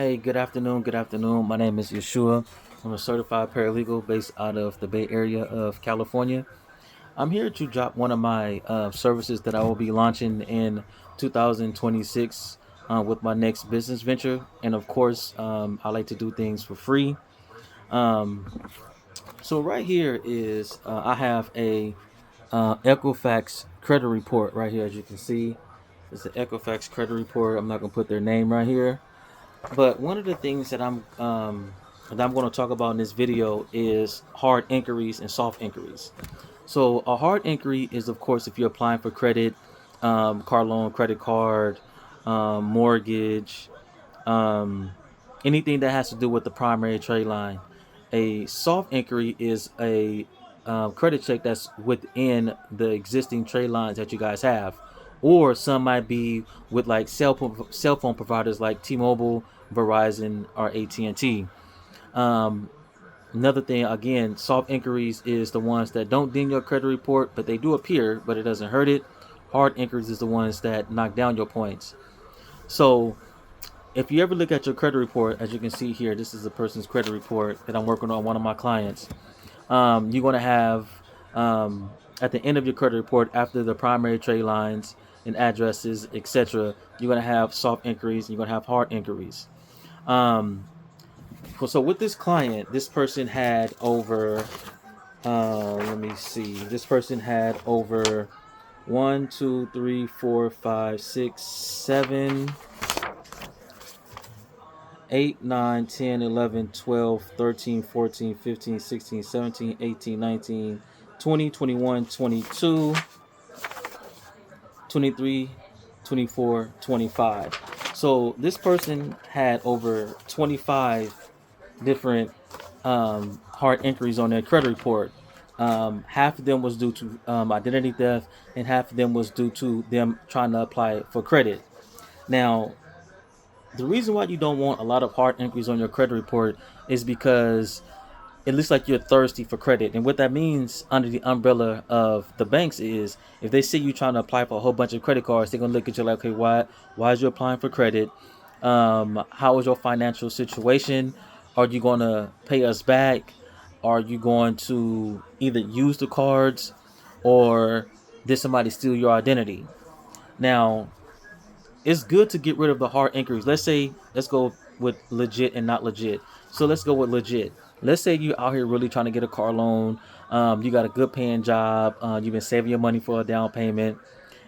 Hey, good afternoon. Good afternoon. My name is Yeshua. I'm a certified paralegal based out of the Bay Area of California. I'm here to drop one of my services that I will be launching in 2026 with my next business venture. And of course, I like to do things for free. Um, so right here is I have a Equifax credit report right here, as you can see. It's an Equifax credit report. I'm not gonna put their name right here. But one of the things that I'm going to talk about in this video is hard inquiries and soft inquiries. So a hard inquiry is, of course, if you're applying for credit, car loan, credit card, mortgage, um, anything that has to do with the primary trade line. A soft inquiry is a credit check that's within the existing trade lines that you guys have, or some might be with like cell phone providers like T-Mobile, Verizon, or AT&T. Um, Another thing, again, soft inquiries is the ones that don't ding your credit report, but they do appear, but it doesn't hurt it. Hard inquiries is the ones that knock down your points. So if you ever look at your credit report, as you can see here, this is a person's credit report that I'm working on one of my clients. You're going to have at the end of your credit report, after the primary trade lines and addresses, etc., you're going to have soft inquiries and you're going to have hard inquiries. Um, so with this client, this person had over, let me see, this person had over 8, 9, 10, 11, 12, 13, 14, 15, 16, 17, 18, 19, 20, 21, 22, 23, 24, 25. So this person had over 25 different hard inquiries on their credit report. Half of them was due to identity theft, and half of them was due to them trying to apply for credit. Now, the reason why you don't want a lot of hard inquiries on your credit report is because it looks like you're thirsty for credit. And what that means under the umbrella of the banks is if they see you trying to apply for a whole bunch of credit cards, they're gonna look at you like, okay, why is you applying for credit? How is your financial situation? Are you gonna pay us back? Are you going to either use the cards or did somebody steal your identity? Now, it's good to get rid of the hard inquiries. Let's go with legit and not legit. So let's go with legit. Let's say you're out here really trying to get a car loan. You got a good paying job. You've been saving your money for a down payment,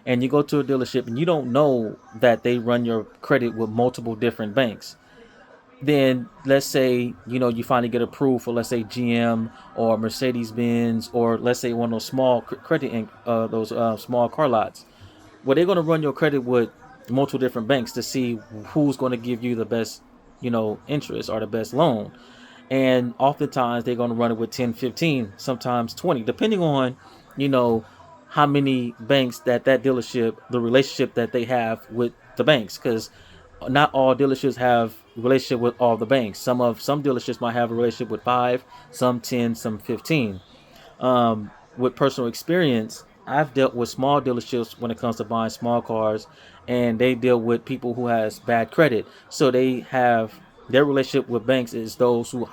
and you go to a dealership and you don't know that they run your credit with multiple different banks. Then let's say you finally get approved for, let's say, GM or Mercedes Benz, or let's say one of those small credit those small car lots. Well, they're going to run your credit with multiple different banks to see who's going to give you the best, interest or the best loan. And oftentimes they're going to run it with 10, 15, sometimes 20, depending on, you know, how many banks that dealership, the relationship that they have with the banks. Because not all dealerships have relationship with all the banks. Some dealerships might have a relationship with 5, some 10, some 15. With personal experience, I've dealt with small dealerships when it comes to buying small cars, and they deal with people who has bad credit. So they have their relationship with banks is those who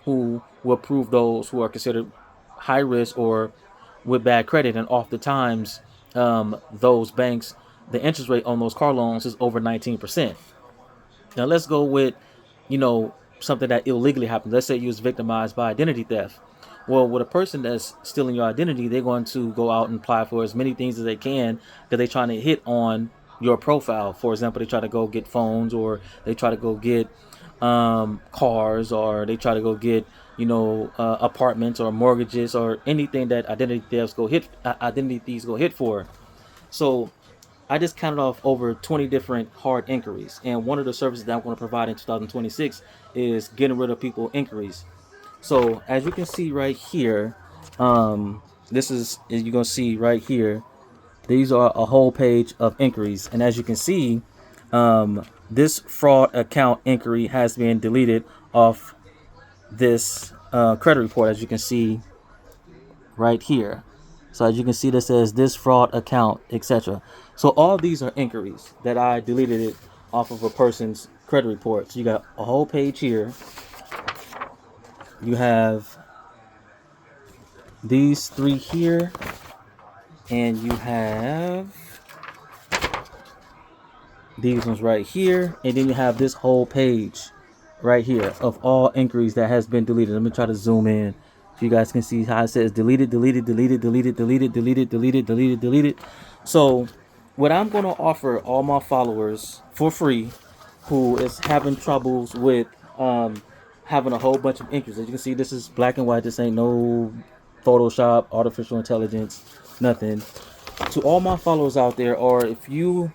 will approve those who are considered high risk or with bad credit, and oftentimes those banks, the interest rate on those car loans is over 19%. Now let's go with, something that illegally happened. Let's say you was victimized by identity theft. Well, with a person that's stealing your identity, they're going to go out and apply for as many things as they can because they're trying to hit on your profile. For example, they try to go get phones, or they try to go get cars, or they try to go get apartments or mortgages or anything that identity thieves go hit for. So I just counted off over 20 different hard inquiries. And one of the services that I'm going to provide in 2026 is getting rid of people inquiries. So as you can see right here, this is you're going to see right here, these are a whole page of inquiries. And as you can see, this fraud account inquiry has been deleted off this credit report, as you can see right here. So as you can see, that says this fraud account, etc. So all these are inquiries that I deleted it off of a person's credit report. So you got a whole page here. You have these three here, and you have these ones right here, and then you have this whole page right here of all inquiries that has been deleted. Let me try to zoom in so you guys can see how it says deleted, deleted, deleted, deleted, deleted, deleted, deleted, deleted, deleted. So what I'm going to offer all my followers for free who is having troubles with having a whole bunch of inquiries. As you can see, this is black and white. This ain't no Photoshop, artificial intelligence, nothing. To all my followers out there, or if you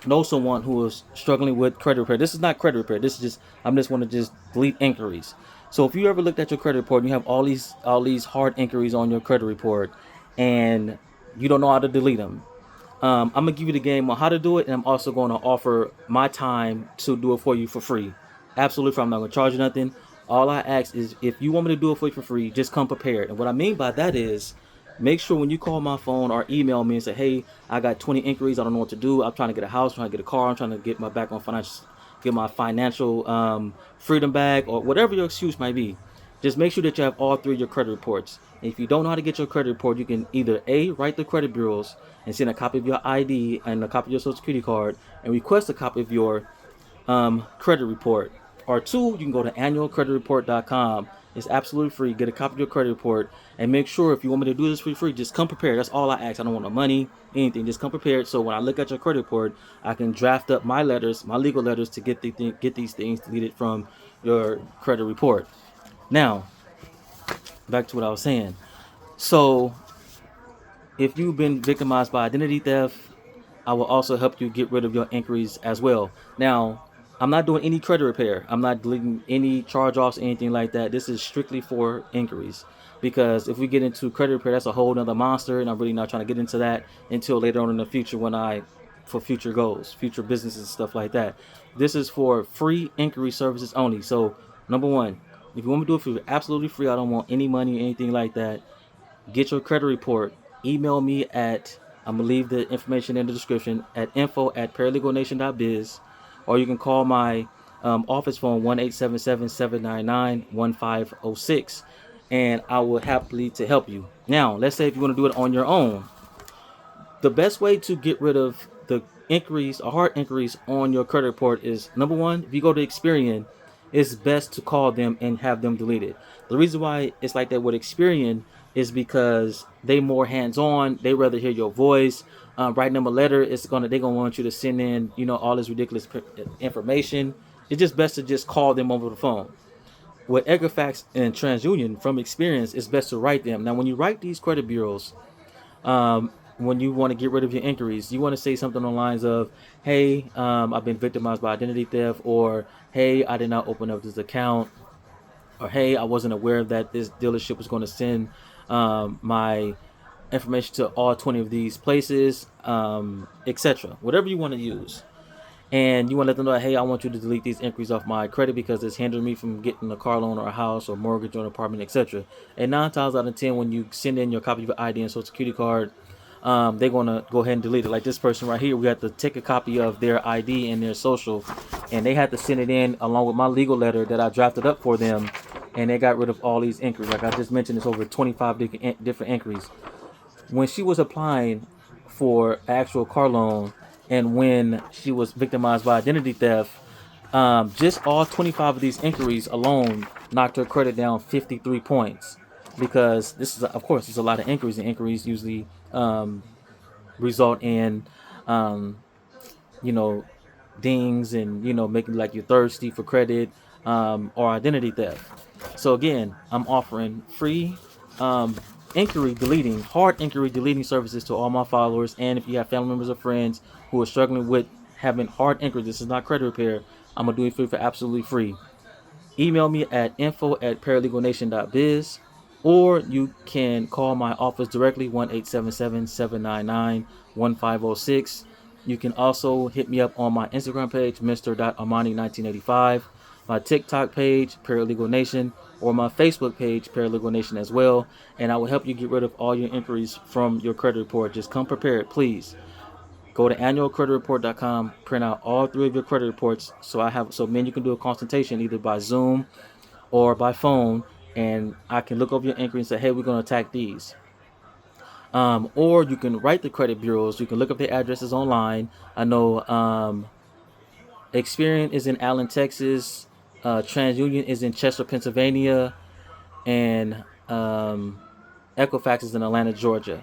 know someone who is struggling with credit repair. This is not credit repair. This is just I'm just want to just delete inquiries. So if you ever looked at your credit report and you have all these hard inquiries on your credit report and you don't know how to delete them, I'm gonna give you the game on how to do it, and I'm also going to offer my time to do it for you for free. Absolutely free. I'm not gonna charge you nothing. All I ask is if you want me to do it for you for free, just come prepared. And what I mean by that is make sure when you call my phone or email me and say, hey, I got 20 inquiries, I don't know what to do. I'm trying to get a house, trying to get a car, I'm trying to get my back on financial, get my financial freedom back, or whatever your excuse might be. Just make sure that you have all three of your credit reports. And if you don't know how to get your credit report, you can either A, write the credit bureaus and send a copy of your ID and a copy of your social security card and request a copy of your credit report. Or two, you can go to annualcreditreport.com. It's absolutely free. Get a copy of your credit report and make sure if you want me to do this for free, just come prepared. That's all I ask. I don't want no money, anything. Just come prepared. So when I look at your credit report, I can draft up my letters, my legal letters to get these things deleted from your credit report. Now, back to what I was saying. So if you've been victimized by identity theft, I will also help you get rid of your inquiries as well. Now, I'm not doing any credit repair. I'm not deleting any charge-offs, anything like that. This is strictly for inquiries. Because if we get into credit repair, that's a whole nother monster, and I'm really not trying to get into that until later on in the future for future goals, future businesses and stuff like that. This is for free inquiry services only. So, number one, if you want me to do it for absolutely free, I don't want any money, anything like that. Get your credit report. Email me at, I'm going to leave the information in the description, at info@paralegalnation.biz, or you can call my office phone, 1-877-799-1506, and I will happily to help you. Now, let's say if you want to do it on your own, the best way to get rid of the inquiries or hard inquiries on your credit report is, number one, if you go to Experian, it's best to call them and have them deleted. The reason why it's like that with Experian is because they more hands-on. They rather hear your voice. Writing them a letter, they're gonna want you to send in, all this ridiculous information. It's just best to just call them over the phone. With Equifax and TransUnion, from experience, it's best to write them. Now, when you write these credit bureaus, when you want to get rid of your inquiries, you want to say something on the lines of, hey, I've been victimized by identity theft, or hey, I did not open up this account, or hey, I wasn't aware that this dealership was going to send my information to all 20 of these places, etc. Whatever you want to use. And you want to let them know, hey, I want you to delete these inquiries off my credit because it's hindering me from getting a car loan or a house or mortgage or an apartment, etc. And 9 times out of 10, when you send in your copy of your ID and social security card, they're going to go ahead and delete it. Like this person right here, we have to take a copy of their ID and their social, and they had to send it in along with my legal letter that I drafted up for them, and they got rid of all these inquiries. Like I just mentioned, it's over 25 different inquiries. When she was applying for actual car loan and when she was victimized by identity theft, just all 25 of these inquiries alone knocked her credit down 53 points, because this is, of course, there's a lot of inquiries, and inquiries usually result in you know dings and making like you thirsty for credit, or identity theft. So again, I'm offering free hard inquiry deleting services to all my followers. And if you have family members or friends who are struggling with having hard inquiries, this is not credit repair, I'm gonna do it for absolutely free. Email me at info@paralegalnation.biz, or you can call my office directly, 1-877-799-1506. You can also hit me up on my Instagram page, Mr.Armani1985, my TikTok page, Paralegal Nation, or my Facebook page, Paralegal Nation as well, and I will help you get rid of all your inquiries from your credit report. Just come prepared, please. Go to annualcreditreport.com, print out all 3 of your credit reports. So then you can do a consultation either by Zoom or by phone, and I can look over your inquiry and say, hey, we're going to attack these. Or you can write the credit bureaus. You can look up their addresses online. I know Experian is in Allen, Texas. TransUnion is in Chester, Pennsylvania, and Equifax is in Atlanta, Georgia.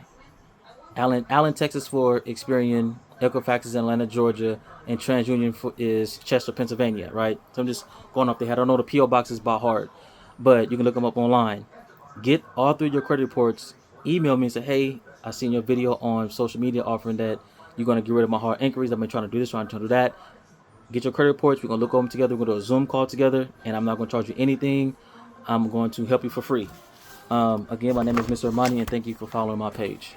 Allen, Texas for Experian, Equifax is in Atlanta, Georgia, and TransUnion is Chester, Pennsylvania, right? So I'm just going off the head. I don't know the P.O. boxes by heart, but you can look them up online. Get all 3 of your credit reports. Email me and say, hey, I seen your video on social media offering that you're going to get rid of my hard inquiries. I've been trying to do this, trying to do that. Get your credit reports. We're going to look over them together. We're going to do a Zoom call together, and I'm not going to charge you anything. I'm going to help you for free. Again, my name is Mr. Armani, and thank you for following my page.